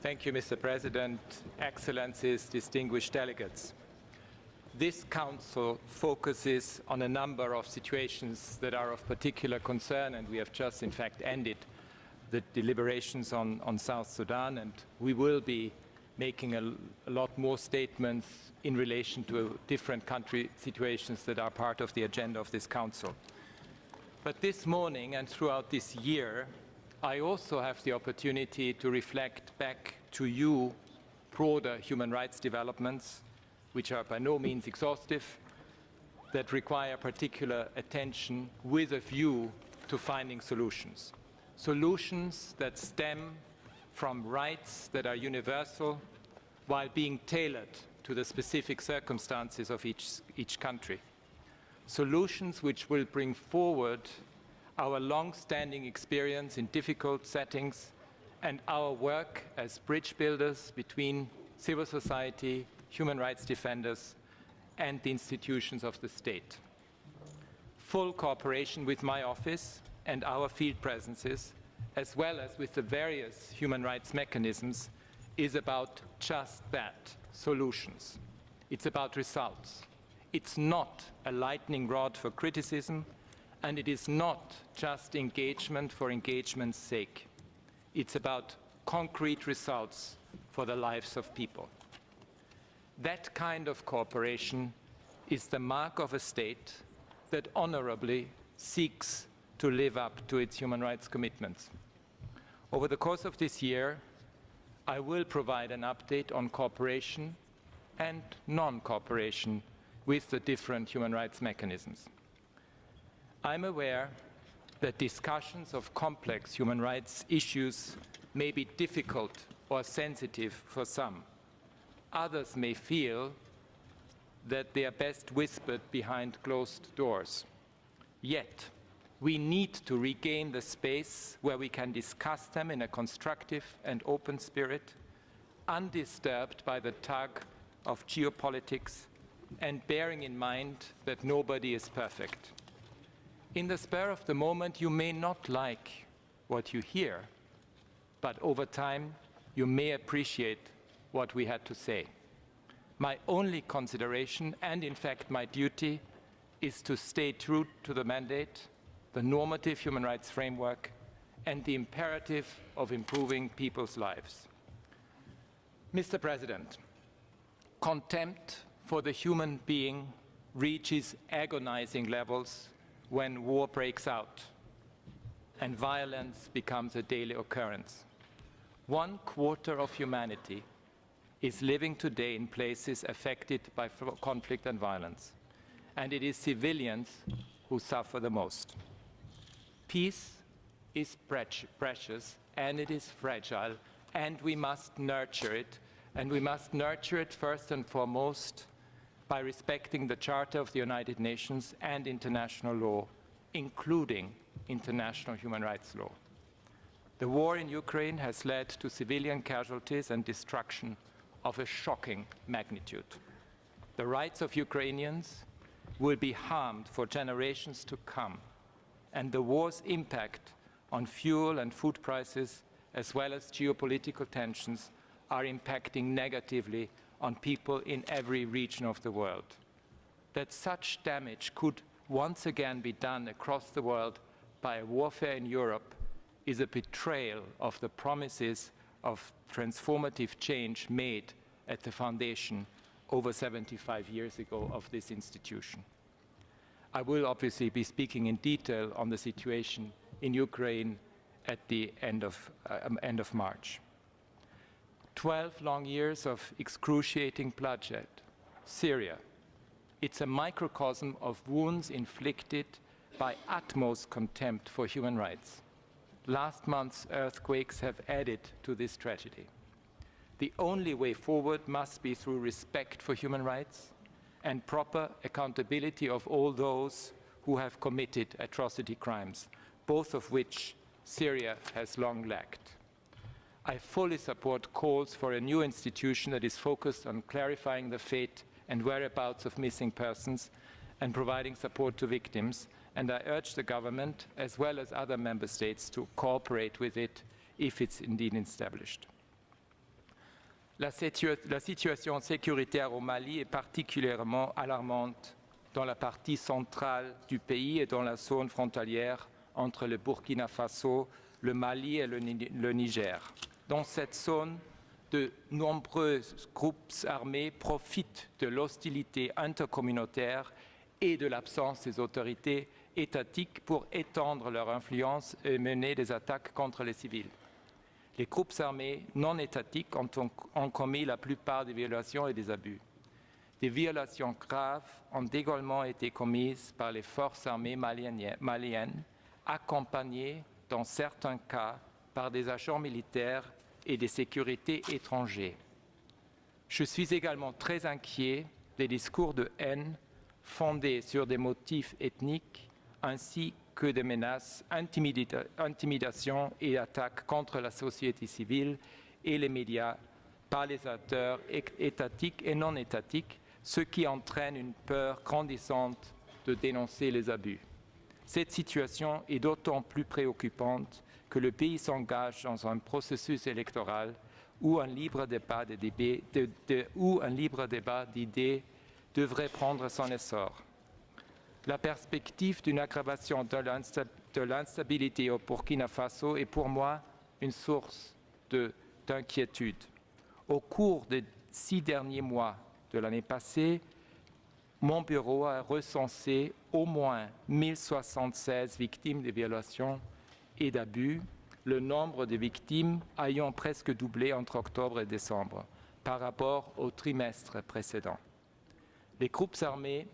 Thank you, Mr. President, Excellencies, distinguished delegates. This Council focuses on a number of situations that are of particular concern, and we have just, in fact, ended the deliberations on South Sudan, and we will be making a lot more statements in relation to different country situations that are part of the agenda of this Council. But this morning and throughout this year, I also have the opportunity to reflect back to you broader human rights developments, which are by no means exhaustive, that require particular attention with a view to finding solutions. Solutions that stem from rights that are universal while being tailored to the specific circumstances of each country. Solutions which will bring forward our long-standing experience in difficult settings and our work as bridge builders between civil society, human rights defenders, and the institutions of the state. Full cooperation with my office and our field presences, as well as with the various human rights mechanisms, is about just that, solutions. It's about results. It's not a lightning rod for criticism, and it is not just engagement for engagement's sake. It's about concrete results for the lives of people. That kind of cooperation is the mark of a state that honorably seeks to live up to its human rights commitments. Over the course of this year, I will provide an update on cooperation and non-cooperation with the different human rights mechanisms. I'm aware that discussions of complex human rights issues may be difficult or sensitive for some. Others may feel that they are best whispered behind closed doors. Yet, we need to regain the space where we can discuss them in a constructive and open spirit, undisturbed by the tug of geopolitics, and bearing in mind that nobody is perfect. In the spur of the moment, you may not like what you hear, but over time, you may appreciate what we had to say. My only consideration, and in fact my duty, is to stay true to the mandate, the normative human rights framework, and the imperative of improving people's lives. Mr. President, contempt for the human being reaches agonizing levels when war breaks out and violence becomes a daily occurrence. 1/4 of humanity is living today in places affected by conflict and violence, and it is civilians who suffer the most. Peace is precious and it is fragile, and we must nurture it, and we must nurture it first and foremost by respecting the Charter of the United Nations and international law, including international human rights law. The war in Ukraine has led to civilian casualties and destruction of a shocking magnitude. The rights of Ukrainians will be harmed for generations to come, and the war's impact on fuel and food prices, as well as geopolitical tensions, are impacting negatively on people in every region of the world. That such damage could once again be done across the world by a warfare in Europe is a betrayal of the promises of transformative change made at the foundation over 75 years ago of this institution. I will obviously be speaking in detail on the situation in Ukraine at the end of March. 12 long years of excruciating bloodshed. Syria. It's a microcosm of wounds inflicted by utmost contempt for human rights. Last month's earthquakes have added to this tragedy. The only way forward must be through respect for human rights and proper accountability of all those who have committed atrocity crimes, both of which Syria has long lacked. I fully support calls for a new institution that is focused on clarifying the fate and whereabouts of missing persons and providing support to victims, and I urge the government, as well as other member states, to cooperate with it if it's indeed established. La situation sécuritaire au Mali est particulièrement alarmante dans la partie centrale du pays et dans la zone frontalière entre le Burkina Faso, le Mali et le Niger. Dans cette zone, de nombreux groupes armés profitent de l'hostilité intercommunautaire et de l'absence des autorités étatiques pour étendre leur influence et mener des attaques contre les civils. Les groupes armés non étatiques ont commis la plupart des violations et des abus. Des violations graves ont également été commises par les forces armées maliennes, accompagnées dans certains cas par des agents militaires et des sécurités étrangers. Je suis également très inquiet des discours de haine fondés sur des motifs ethniques ainsi que des menaces, intimidations et attaques contre la société civile et les médias par les acteurs étatiques et non étatiques, ce qui entraîne une peur grandissante de dénoncer les abus. Cette situation est d'autant plus préoccupante que le pays s'engage dans un processus électoral où un libre débat d'idées devrait prendre son essor. La perspective d'une aggravation de l'instabilité au Burkina Faso est pour moi une source d'inquiétude. Au cours des 6 derniers mois de l'année passée, mon bureau a recensé au moins 1076 victimes de violations et d'abus, le nombre de victimes ayant presque doublé entre octobre et décembre par rapport au trimestre précédent. Les groupes armés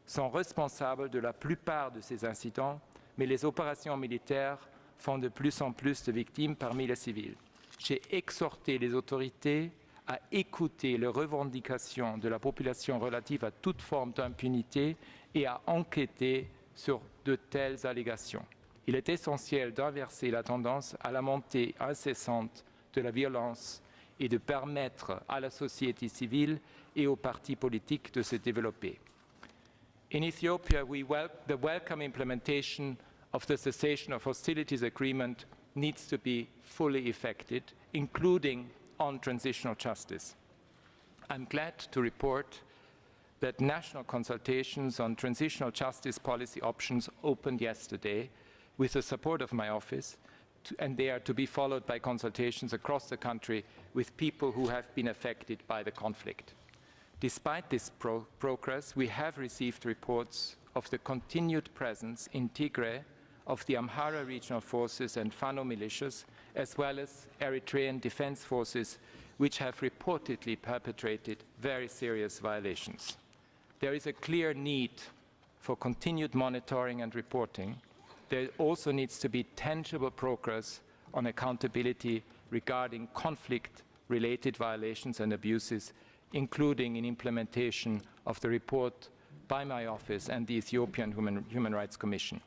sont responsables de la plupart de ces incidents, mais les opérations militaires font de plus en plus de victimes parmi les civils. J'ai exhorté les autorités à écouter les revendications de la population relatives à toute forme d'impunité et à enquêter sur de telles allégations. Il est essentiel d'inverser la tendance à la montée incessante de la violence et de permettre à la société civile et aux partis politiques de se développer. In Ethiopia, the welcome implementation of the cessation of hostilities agreement needs to be fully effected, including on transitional justice. I'm glad to report that national consultations on transitional justice policy options opened yesterday with the support of my office, and they are to be followed by consultations across the country with people who have been affected by the conflict. Despite this progress, we have received reports of the continued presence in Tigray of the Amhara regional forces and Fano militias, as well as Eritrean defense forces, which have reportedly perpetrated very serious violations. There is a clear need for continued monitoring and reporting. There also needs to be tangible progress on accountability regarding conflict-related violations and abuses, including in implementation of the report by my office and the Ethiopian Human Rights Commission.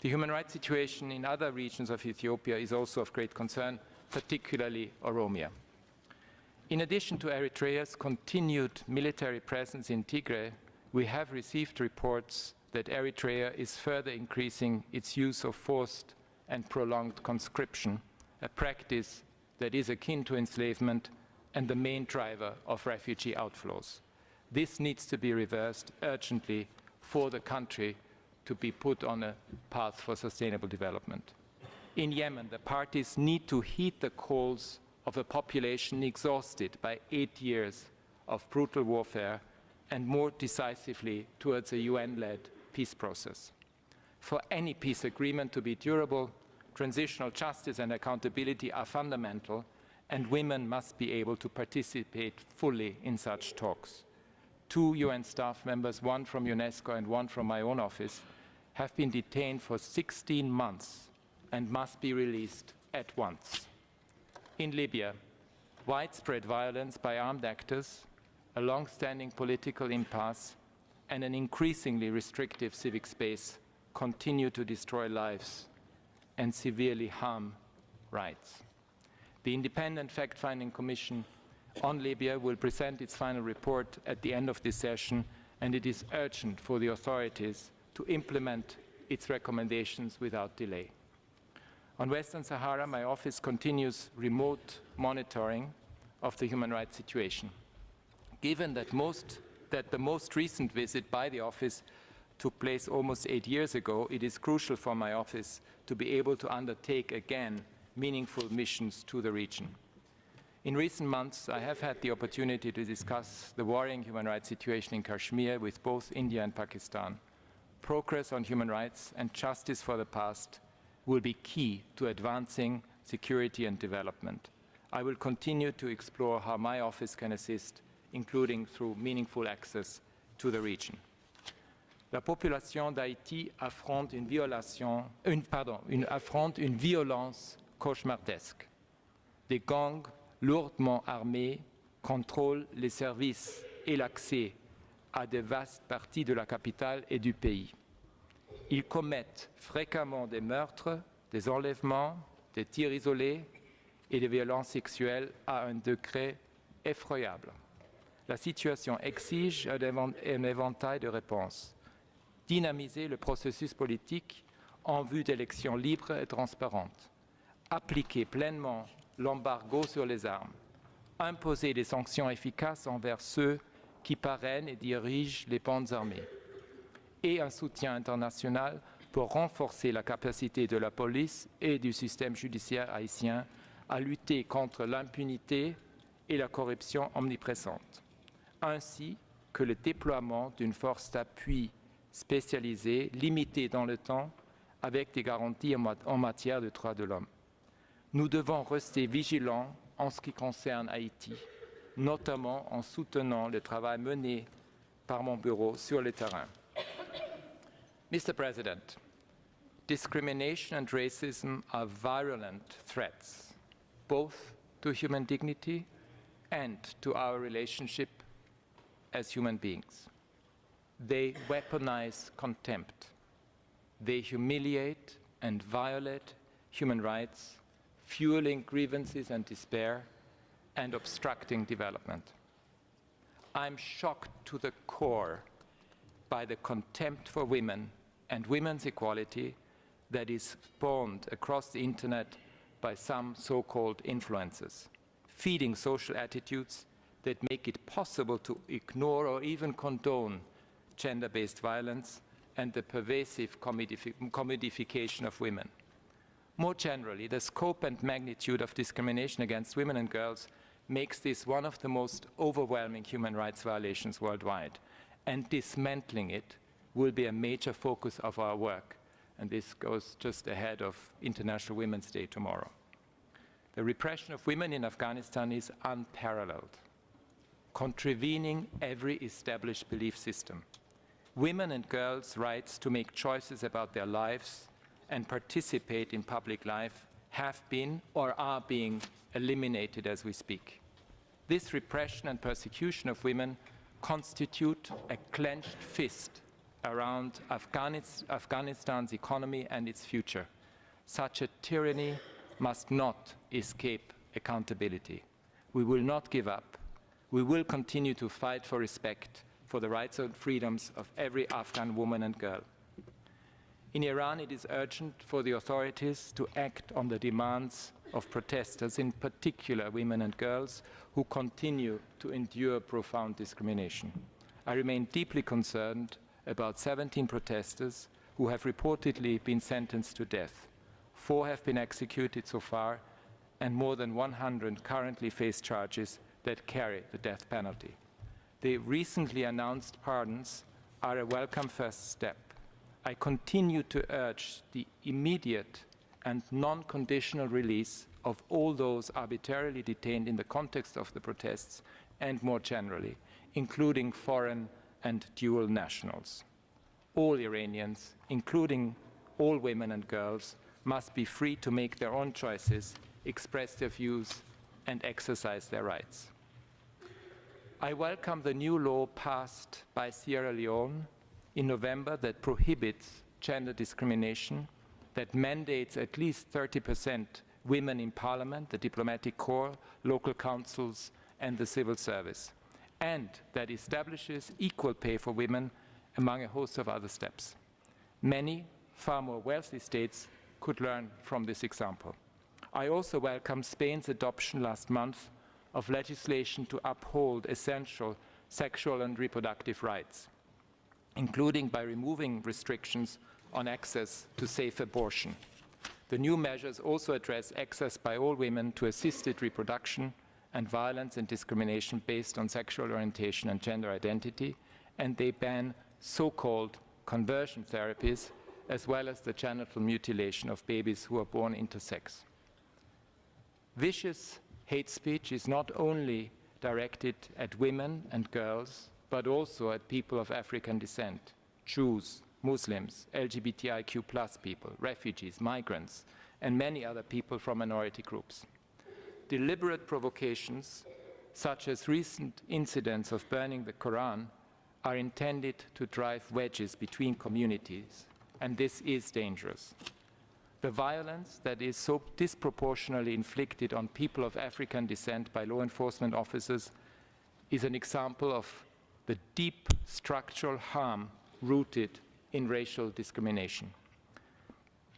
The human rights situation in other regions of Ethiopia is also of great concern, particularly Oromia. In addition to Eritrea's continued military presence in Tigray, we have received reports that Eritrea is further increasing its use of forced and prolonged conscription, a practice that is akin to enslavement and the main driver of refugee outflows. This needs to be reversed urgently for the country to be put on a path for sustainable development. In Yemen, the parties need to heed the calls of a population exhausted by 8 years of brutal warfare and more decisively towards a UN-led peace process. For any peace agreement to be durable, transitional justice and accountability are fundamental, and women must be able to participate fully in such talks. 2 UN staff members, one from UNESCO and one from my own office, have been detained for 16 months and must be released at once. In Libya, widespread violence by armed actors, a long-standing political impasse, and an increasingly restrictive civic space continue to destroy lives and severely harm rights. The Independent Fact-Finding Commission on Libya will present its final report at the end of this session, and it is urgent for the authorities to implement its recommendations without delay. On Western Sahara, my office continues remote monitoring of the human rights situation. Given that the most recent visit by the office took place almost 8 years ago, it is crucial for my office to be able to undertake again meaningful missions to the region. In recent months, I have had the opportunity to discuss the worrying human rights situation in Kashmir with both India and Pakistan. Progress on human rights and justice for the past will be key to advancing security and development. I will continue to explore how my office can assist, including through meaningful access to the region. La population d'Haïti affronte une violence cauchemardesque. Des gangs lourdement armés contrôlent les services et l'accès à de vastes parties de la capitale et du pays. Ils commettent fréquemment des meurtres, des enlèvements, des tirs isolés et des violences sexuelles à un degré effroyable. La situation exige un éventail de réponses. Dynamiser le processus politique en vue d'élections libres et transparentes. Appliquer pleinement l'embargo sur les armes. Imposer des sanctions efficaces envers ceux qui parrainent et dirigent les bandes armées. Et un soutien international pour renforcer la capacité de la police et du système judiciaire haïtien à lutter contre l'impunité et la corruption omniprésente, ainsi que le déploiement d'une force d'appui spécialisée, limitée dans le temps, avec des garanties en matière de droits de l'homme. Nous devons rester vigilants en ce qui concerne Haïti, notamment en soutenant le travail mené par mon bureau sur le terrain. Mr. President, discrimination and racism are virulent threats, both to human dignity and to our relationship as human beings. They weaponize contempt. They humiliate and violate human rights, fueling grievances and despair and obstructing development. I'm shocked to the core by the contempt for women and women's equality that is spawned across the internet by some so-called influencers, feeding social attitudes that make it possible to ignore or even condone gender-based violence and the pervasive commodification of women. More generally, the scope and magnitude of discrimination against women and girls makes this one of the most overwhelming human rights violations worldwide, and dismantling it will be a major focus of our work, and this goes just ahead of International Women's Day tomorrow. The repression of women in Afghanistan is unparalleled, contravening every established belief system. Women and girls' rights to make choices about their lives and participate in public life have been or are being eliminated as we speak. This repression and persecution of women constitute a clenched fist around Afghanistan's economy and its future. Such a tyranny must not escape accountability. We will not give up. We will continue to fight for respect for the rights and freedoms of every Afghan woman and girl. In Iran, it is urgent for the authorities to act on the demands of protesters, in particular women and girls, who continue to endure profound discrimination. I remain deeply concerned about 17 protesters who have reportedly been sentenced to death. 4 have been executed so far, and more than 100 currently face charges that carry the death penalty. The recently announced pardons are a welcome first step. I continue to urge the immediate and non-conditional release of all those arbitrarily detained in the context of the protests and more generally, including foreign and dual nationals. All Iranians, including all women and girls, must be free to make their own choices, express their views, and exercise their rights. I welcome the new law passed by Sierra Leone in November that prohibits gender discrimination, that mandates at least 30% women in parliament, the diplomatic corps, local councils, and the civil service, and that establishes equal pay for women, among a host of other steps. Many far more wealthy states could learn from this example. I also welcome Spain's adoption last month of legislation to uphold essential sexual and reproductive rights, including by removing restrictions on access to safe abortion. The new measures also address access by all women to assisted reproduction and violence and discrimination based on sexual orientation and gender identity, and they ban so-called conversion therapies, as well as the genital mutilation of babies who are born intersex. Vicious hate speech is not only directed at women and girls, but also at people of African descent, Jews, Muslims, LGBTIQ+ people, refugees, migrants, and many other people from minority groups. Deliberate provocations, such as recent incidents of burning the Quran, are intended to drive wedges between communities, and this is dangerous. The violence that is so disproportionately inflicted on people of African descent by law enforcement officers is an example of the deep structural harm rooted in racial discrimination.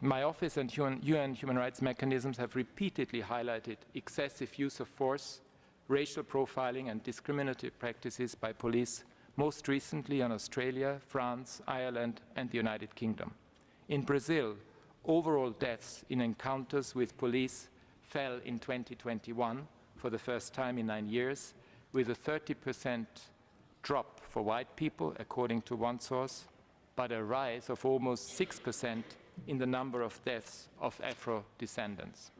My office and UN human rights mechanisms have repeatedly highlighted excessive use of force, racial profiling, and discriminative practices by police, most recently in Australia, France, Ireland, and the United Kingdom. In Brazil, overall deaths in encounters with police fell in 2021 for the first time in 9 years, with a 30% drop for white people, according to one source, but a rise of almost 6% in the number of deaths of Afro-descendants.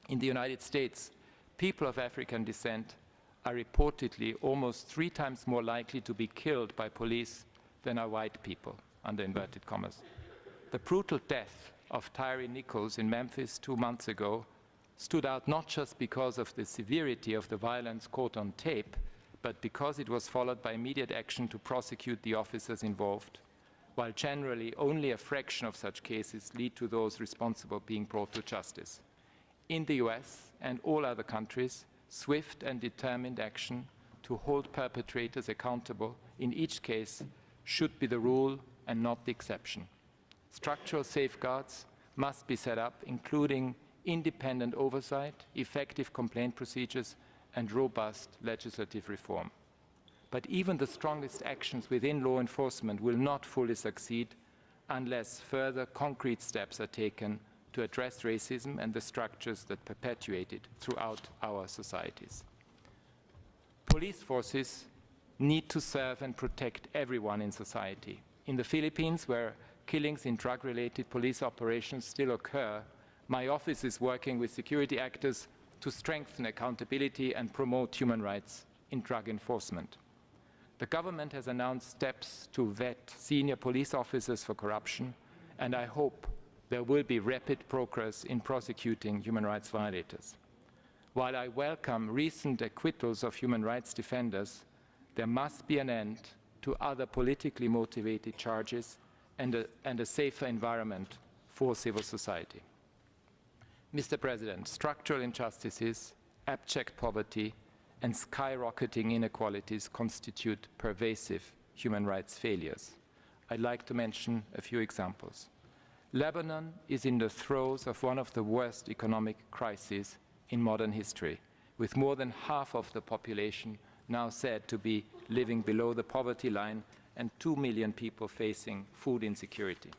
In the United States, people of African descent are reportedly almost 3 times more likely to be killed by police than are white people, under inverted commas. The brutal death of Tyree Nichols in Memphis 2 months ago stood out not just because of the severity of the violence caught on tape, but because it was followed by immediate action to prosecute the officers involved, while generally only a fraction of such cases lead to those responsible being brought to justice. In the US and all other countries, swift and determined action to hold perpetrators accountable in each case should be the rule and not the exception. Structural safeguards must be set up, including independent oversight, effective complaint procedures, and robust legislative reform. But even the strongest actions within law enforcement will not fully succeed unless further concrete steps are taken to address racism and the structures that perpetuate it throughout our societies. Police forces need to serve and protect everyone in society. In the Philippines, where killings in drug-related police operations still occur, my office is working with security actors to strengthen accountability and promote human rights in drug enforcement. The government has announced steps to vet senior police officers for corruption, and I hope there will be rapid progress in prosecuting human rights violators. While I welcome recent acquittals of human rights defenders, there must be an end to other politically motivated charges and a safer environment for civil society. Mr. President, structural injustices, abject poverty, and skyrocketing inequalities constitute pervasive human rights failures. I'd like to mention a few examples. Lebanon is in the throes of one of the worst economic crises in modern history, with more than half of the population now said to be living below the poverty line and 2 million people facing food insecurity.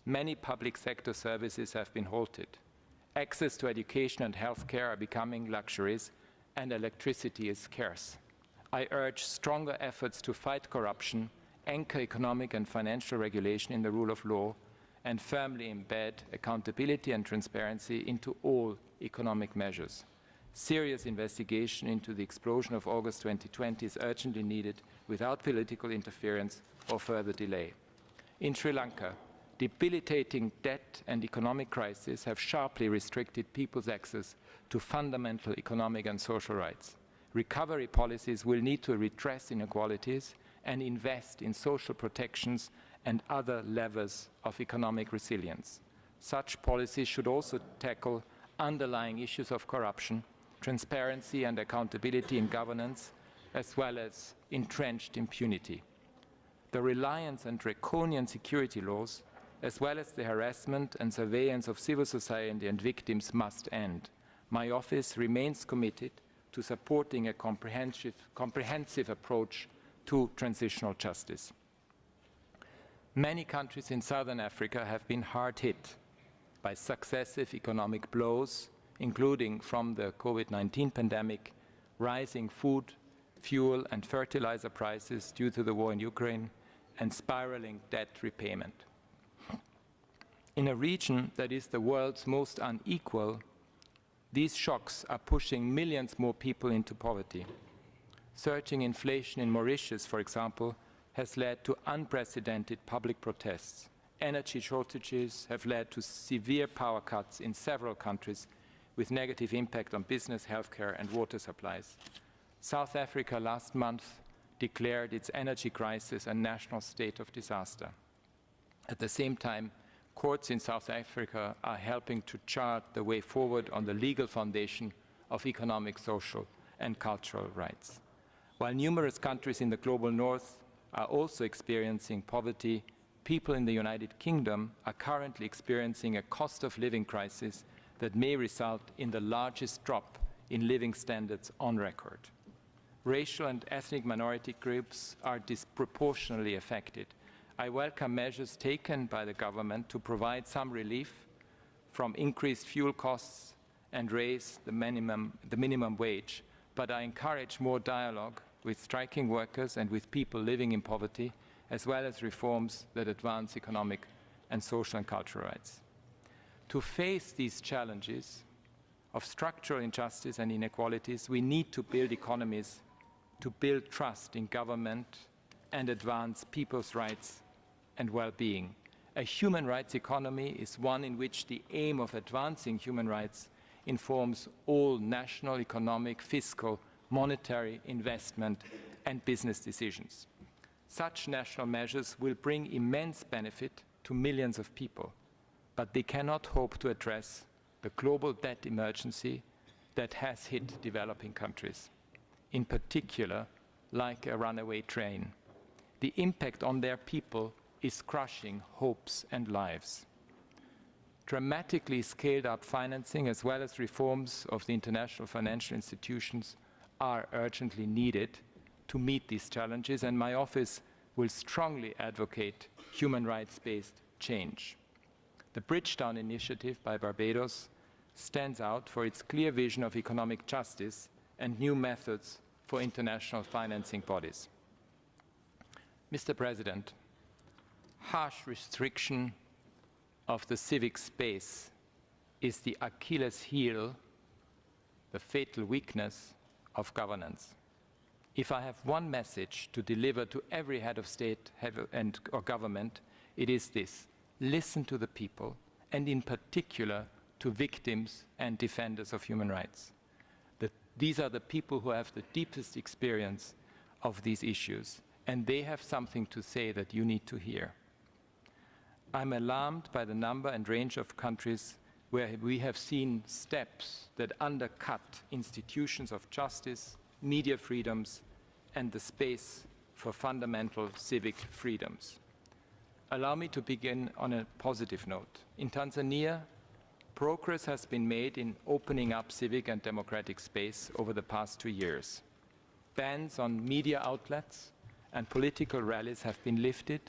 Many public sector services have been halted. Access to education and healthcare are becoming luxuries, and electricity is scarce. I urge stronger efforts to fight corruption, anchor economic and financial regulation in the rule of law, and firmly embed accountability and transparency into all economic measures. Serious investigation into the explosion of August 2020 is urgently needed without political interference or further delay. In Sri Lanka, debilitating debt and economic crises have sharply restricted people's access to fundamental economic and social rights. Recovery policies will need to redress inequalities and invest in social protections and other levers of economic resilience. Such policies should also tackle underlying issues of corruption, transparency and accountability in governance, as well as entrenched impunity. The reliance on draconian security laws, as well as the harassment and surveillance of civil society and victims, must end. My office remains committed to supporting a comprehensive approach to transitional justice. Many countries in southern Africa have been hard hit by successive economic blows, including from the COVID-19 pandemic, rising food, fuel and fertilizer prices due to the war in Ukraine, and spiraling debt repayment. In a region that is the world's most unequal, these shocks are pushing millions more people into poverty. Surging inflation in Mauritius, for example, has led to unprecedented public protests. Energy shortages have led to severe power cuts in several countries with negative impact on business, healthcare and water supplies. South Africa last month declared its energy crisis a national state of disaster. At the same time, courts in South Africa are helping to chart the way forward on the legal foundation of economic, social and cultural rights. While numerous countries in the global north are also experiencing poverty, people in the United Kingdom are currently experiencing a cost of living crisis that may result in the largest drop in living standards on record. Racial and ethnic minority groups are disproportionately affected. I welcome measures taken by the government to provide some relief from increased fuel costs and raise the minimum wage, but I encourage more dialogue with striking workers and with people living in poverty, as well as reforms that advance economic and social and cultural rights. To face these challenges of structural injustice and inequalities, we need to build economies, to build trust in government and advance people's rights and well-being. A human rights economy is one in which the aim of advancing human rights informs all national, economic, fiscal, monetary, investment and business decisions. Such national measures will bring immense benefit to millions of people, but they cannot hope to address the global debt emergency that has hit developing countries, in particular, like a runaway train. The impact on their people is crushing hopes and lives. Dramatically scaled up financing as well as reforms of the international financial institutions are urgently needed to meet these challenges, and my office will strongly advocate human rights-based change. The Bridgetown Initiative by Barbados stands out for its clear vision of economic justice and new methods for international financing bodies. Mr. President, harsh restriction of the civic space is the Achilles heel, the fatal weakness of governance. If I have one message to deliver to every head of state or government, it is this: listen to the people, and in particular to victims and defenders of human rights. These are the people who have the deepest experience of these issues, and they have something to say that you need to hear. I'm alarmed by the number and range of countries where we have seen steps that undercut institutions of justice, media freedoms, and the space for fundamental civic freedoms. Allow me to begin on a positive note. In Tanzania, progress has been made in opening up civic and democratic space over the past 2 years. Bans on media outlets and political rallies have been lifted,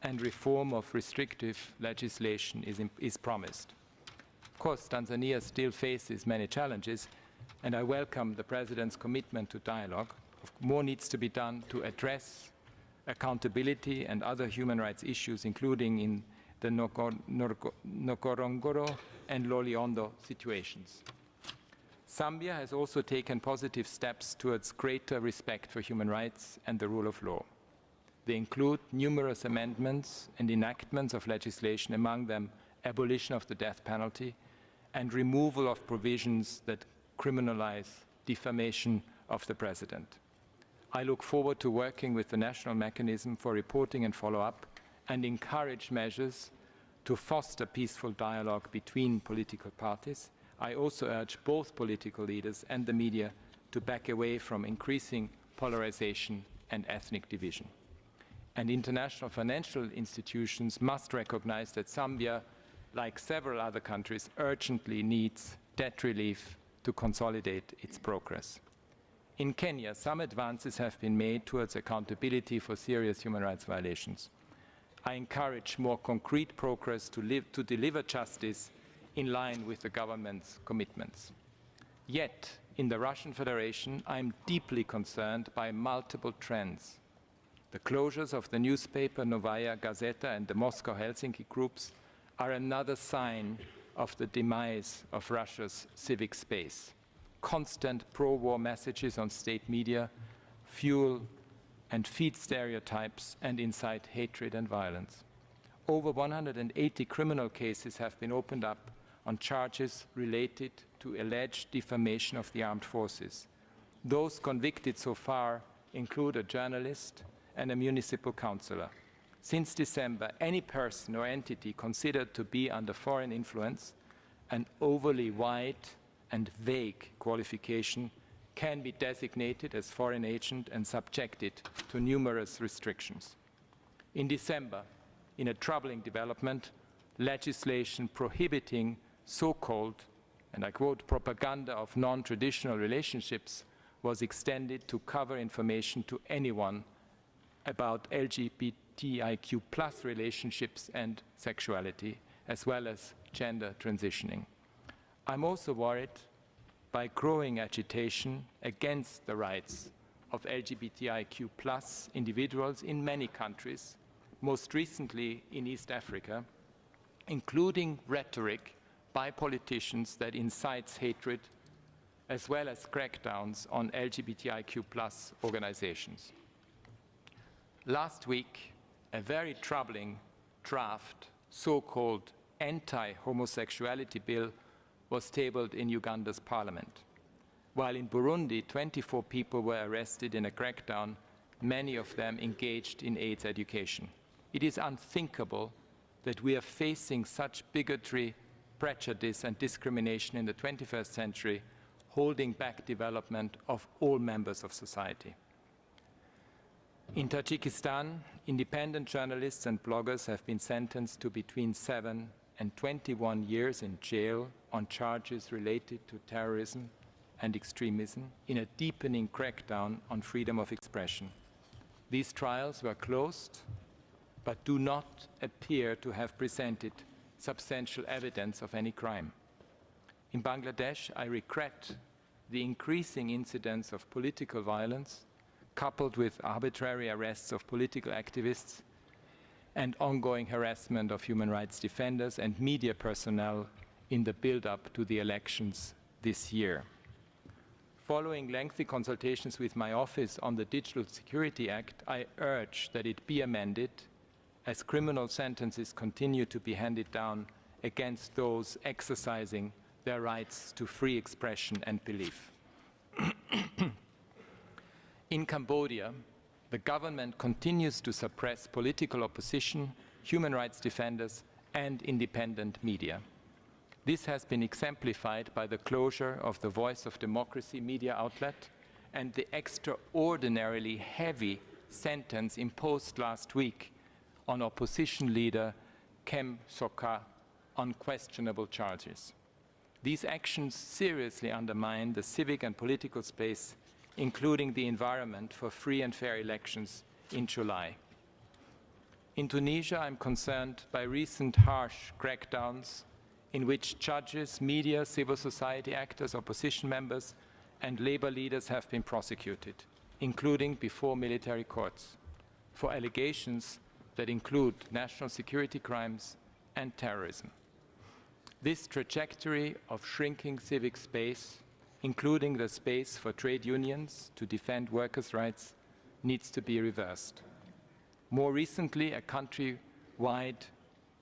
and reform of restrictive legislation is promised. Of course, Tanzania still faces many challenges, and I welcome the President's commitment to dialogue. More needs to be done to address accountability and other human rights issues, including in the Ngorongoro and Loliondo situations. Zambia has also taken positive steps towards greater respect for human rights and the rule of law. They include numerous amendments and enactments of legislation, among them abolition of the death penalty and removal of provisions that criminalize defamation of the President. I look forward to working with the National Mechanism for Reporting and Follow-up and encourage measures to foster peaceful dialogue between political parties. I also urge both political leaders and the media to back away from increasing polarization and ethnic division. And international financial institutions must recognize that Zambia, like several other countries, urgently needs debt relief to consolidate its progress. In Kenya, some advances have been made towards accountability for serious human rights violations. I encourage more concrete progress to deliver justice in line with the government's commitments. Yet, in the Russian Federation, I am deeply concerned by multiple trends. The closures of the newspaper Novaya Gazeta and the Moscow-Helsinki groups are another sign of the demise of Russia's civic space. Constant pro-war messages on state media fuel and feed stereotypes and incite hatred and violence. Over 180 criminal cases have been opened up on charges related to alleged defamation of the armed forces. Those convicted so far include a journalist and a municipal councillor. Since December, any person or entity considered to be under foreign influence, an overly wide and vague qualification, can be designated as foreign agent and subjected to numerous restrictions. In December, in a troubling development, legislation prohibiting so-called, and I quote, propaganda of non-traditional relationships was extended to cover information to anyone about LGBTIQ+ relationships and sexuality, as well as gender transitioning. I'm also worried by growing agitation against the rights of LGBTIQ+ individuals in many countries, most recently in East Africa, including rhetoric by politicians that incites hatred, as well as crackdowns on LGBTIQ+ organizations. Last week, a very troubling draft, so-called anti-homosexuality bill, was tabled in Uganda's parliament. While in Burundi, 24 people were arrested in a crackdown, many of them engaged in AIDS education. It is unthinkable that we are facing such bigotry, prejudice, and discrimination in the 21st century, holding back development of all members of society. In Tajikistan, independent journalists and bloggers have been sentenced to between 7 and 21 years in jail on charges related to terrorism and extremism in a deepening crackdown on freedom of expression. These trials were closed, but do not appear to have presented substantial evidence of any crime. In Bangladesh, I regret the increasing incidence of political violence, coupled with arbitrary arrests of political activists and ongoing harassment of human rights defenders and media personnel in the build-up to the elections this year. Following lengthy consultations with my office on the Digital Security Act, I urge that it be amended as criminal sentences continue to be handed down against those exercising their rights to free expression and belief. In Cambodia, the government continues to suppress political opposition, human rights defenders, and independent media. This has been exemplified by the closure of the Voice of Democracy media outlet and the extraordinarily heavy sentence imposed last week on opposition leader Kem Sokha on questionable charges. These actions seriously undermine the civic and political space, including the environment for free and fair elections in July. In Tunisia, I'm concerned by recent harsh crackdowns in which judges, media, civil society actors, opposition members, and labor leaders have been prosecuted, including before military courts, for allegations that include national security crimes and terrorism. This trajectory of shrinking civic space, including the space for trade unions to defend workers' rights, needs to be reversed. More recently, a country-wide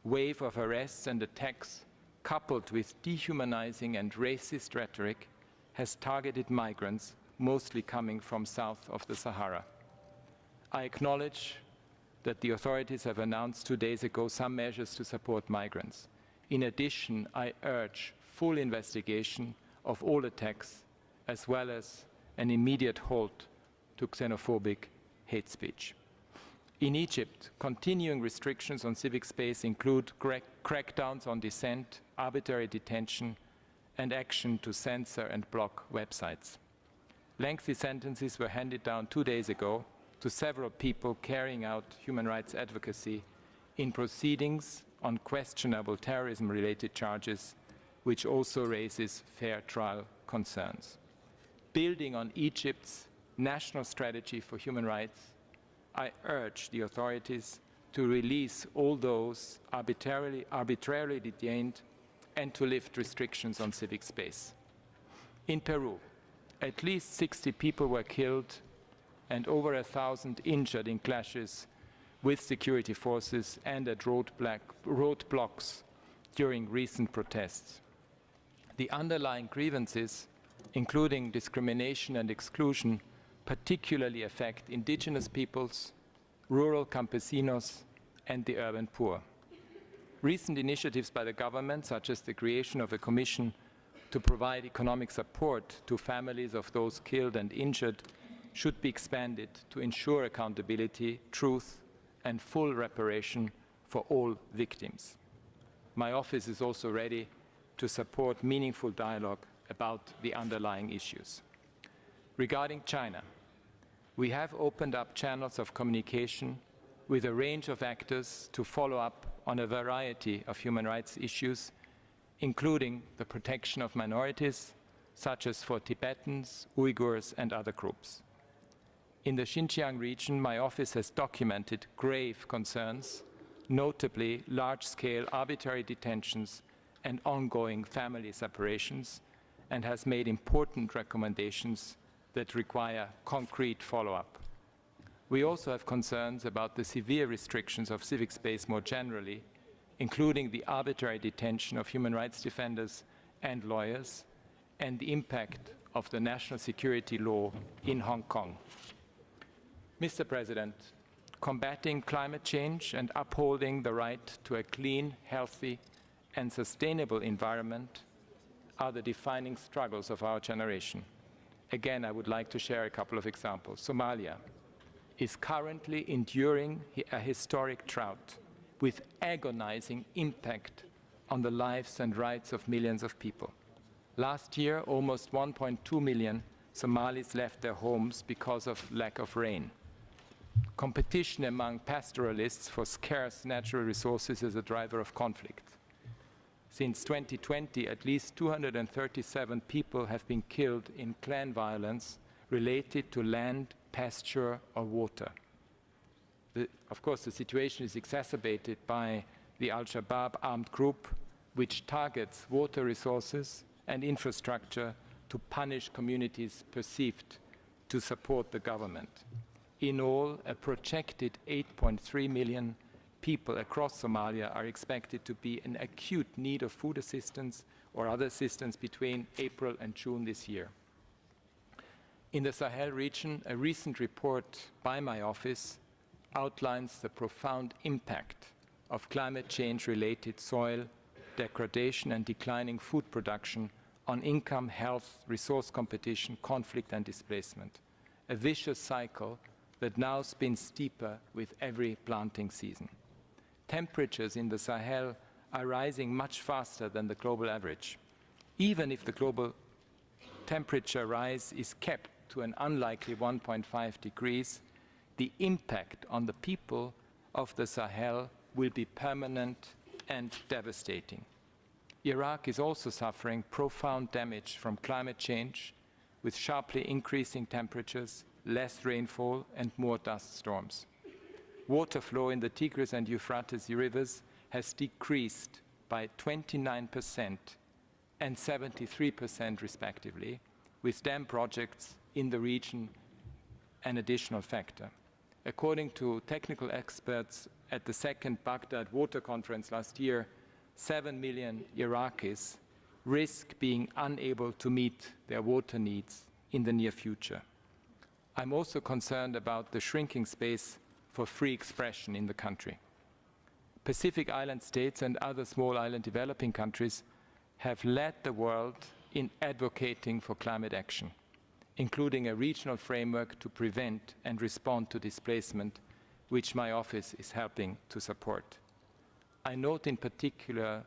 wave of arrests and attacks, coupled with dehumanizing and racist rhetoric, has targeted migrants, mostly coming from south of the Sahara. I acknowledge that the authorities have announced 2 days ago some measures to support migrants. In addition, I urge full investigation of all attacks, as well as an immediate halt to xenophobic hate speech. In Egypt, continuing restrictions on civic space include crackdowns on dissent, arbitrary detention, and action to censor and block websites. Lengthy sentences were handed down 2 days ago to several people carrying out human rights advocacy in proceedings on questionable terrorism-related charges, which also raises fair trial concerns. Building on Egypt's national strategy for human rights, I urge the authorities to release all those arbitrarily detained and to lift restrictions on civic space. In Peru, at least 60 people were killed and over 1,000 injured in clashes with security forces and at roadblocks during recent protests. The underlying grievances, including discrimination and exclusion, particularly affect indigenous peoples, rural campesinos, and the urban poor. Recent initiatives by the government, such as the creation of a commission to provide economic support to families of those killed and injured, should be expanded to ensure accountability, truth, and full reparation for all victims. My office is also ready to support meaningful dialogue about the underlying issues. Regarding China, we have opened up channels of communication with a range of actors to follow up on a variety of human rights issues, including the protection of minorities, such as for Tibetans, Uyghurs, and other groups. In the Xinjiang region, my office has documented grave concerns, notably large-scale arbitrary detentions and ongoing family separations, and has made important recommendations that require concrete follow-up. We also have concerns about the severe restrictions of civic space more generally, including the arbitrary detention of human rights defenders and lawyers, and the impact of the national security law in Hong Kong. Mr. President, combating climate change and upholding the right to a clean, healthy, and sustainable environment are the defining struggles of our generation. Again, I would like to share a couple of examples. Somalia is currently enduring a historic drought with agonizing impact on the lives and rights of millions of people. Last year, almost 1.2 million Somalis left their homes because of lack of rain. Competition among pastoralists for scarce natural resources is a driver of conflict. Since 2020, at least 237 people have been killed in clan violence related to land, pasture, or water. Of course, the situation is exacerbated by the Al-Shabaab armed group, which targets water resources and infrastructure to punish communities perceived to support the government. In all, a projected 8.3 million people across Somalia are expected to be in acute need of food assistance or other assistance between April and June this year. In the Sahel region, a recent report by my office outlines the profound impact of climate change-related soil degradation and declining food production on income, health, resource competition, conflict, and displacement. A vicious cycle that now spins steeper with every planting season. Temperatures in the Sahel are rising much faster than the global average. Even if the global temperature rise is kept to an unlikely 1.5 degrees, the impact on the people of the Sahel will be permanent and devastating. Iraq is also suffering profound damage from climate change, with sharply increasing temperatures, less rainfall, and more dust storms. Water flow in the Tigris and Euphrates rivers has decreased by 29% and 73% respectively, with dam projects in the region an additional factor. According to technical experts at the second Baghdad Water Conference last year, 7 million Iraqis risk being unable to meet their water needs in the near future. I'm also concerned about the shrinking space for free expression in the country. Pacific Island states and other small island developing countries have led the world in advocating for climate action, including a regional framework to prevent and respond to displacement, which my office is helping to support. I note in particular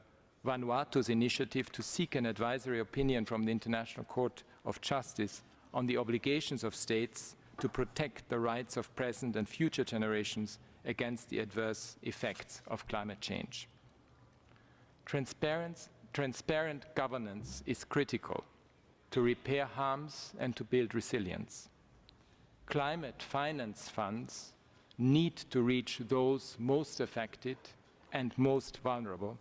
Vanuatu's initiative to seek an advisory opinion from the International Court of Justice on the obligations of states to protect the rights of present and future generations against the adverse effects of climate change. Transparent governance is critical to repair harms and to build resilience. Climate finance funds need to reach those most affected and most vulnerable,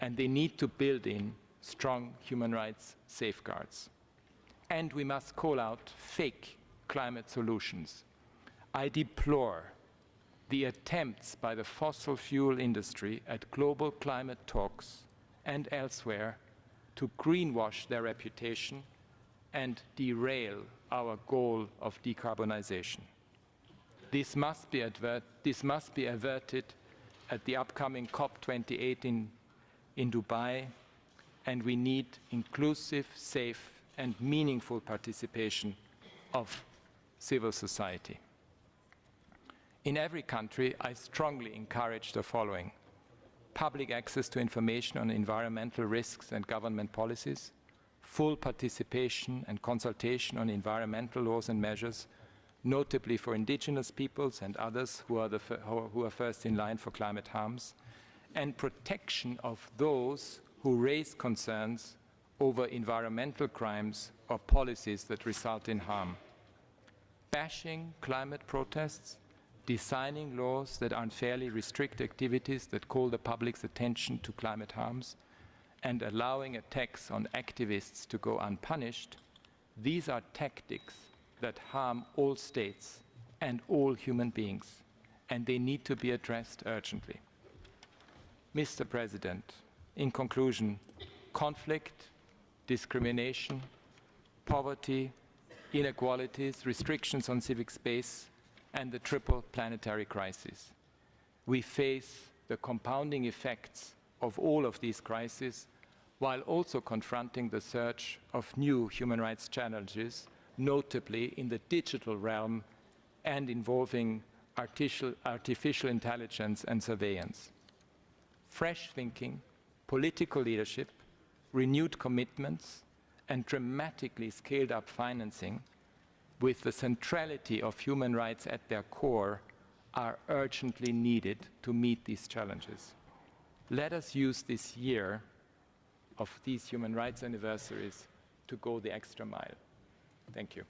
and they need to build in strong human rights safeguards. And we must call out fake climate solutions. I deplore the attempts by the fossil fuel industry at global climate talks and elsewhere to greenwash their reputation and derail our goal of decarbonization. This must be averted at the upcoming COP28 in Dubai, and we need inclusive, safe, and meaningful participation of civil society. In every country, I strongly encourage the following: public access to information on environmental risks and government policies, full participation and consultation on environmental laws and measures, notably for indigenous peoples and others who are first in line for climate harms, and protection of those who raise concerns over environmental crimes or policies that result in harm. Bashing climate protests, designing laws that unfairly restrict activities that call the public's attention to climate harms, and allowing attacks on activists to go unpunished, these are tactics that harm all states and all human beings, and they need to be addressed urgently. Mr. President, in conclusion, conflict, discrimination, poverty, inequalities, restrictions on civic space, and the triple planetary crisis. We face the compounding effects of all of these crises while also confronting the surge of new human rights challenges, notably in the digital realm and involving artificial intelligence and surveillance. Fresh thinking, political leadership, renewed commitments, and dramatically scaled up financing with the centrality of human rights at their core are urgently needed to meet these challenges. Let us use this year of these human rights anniversaries to go the extra mile. Thank you.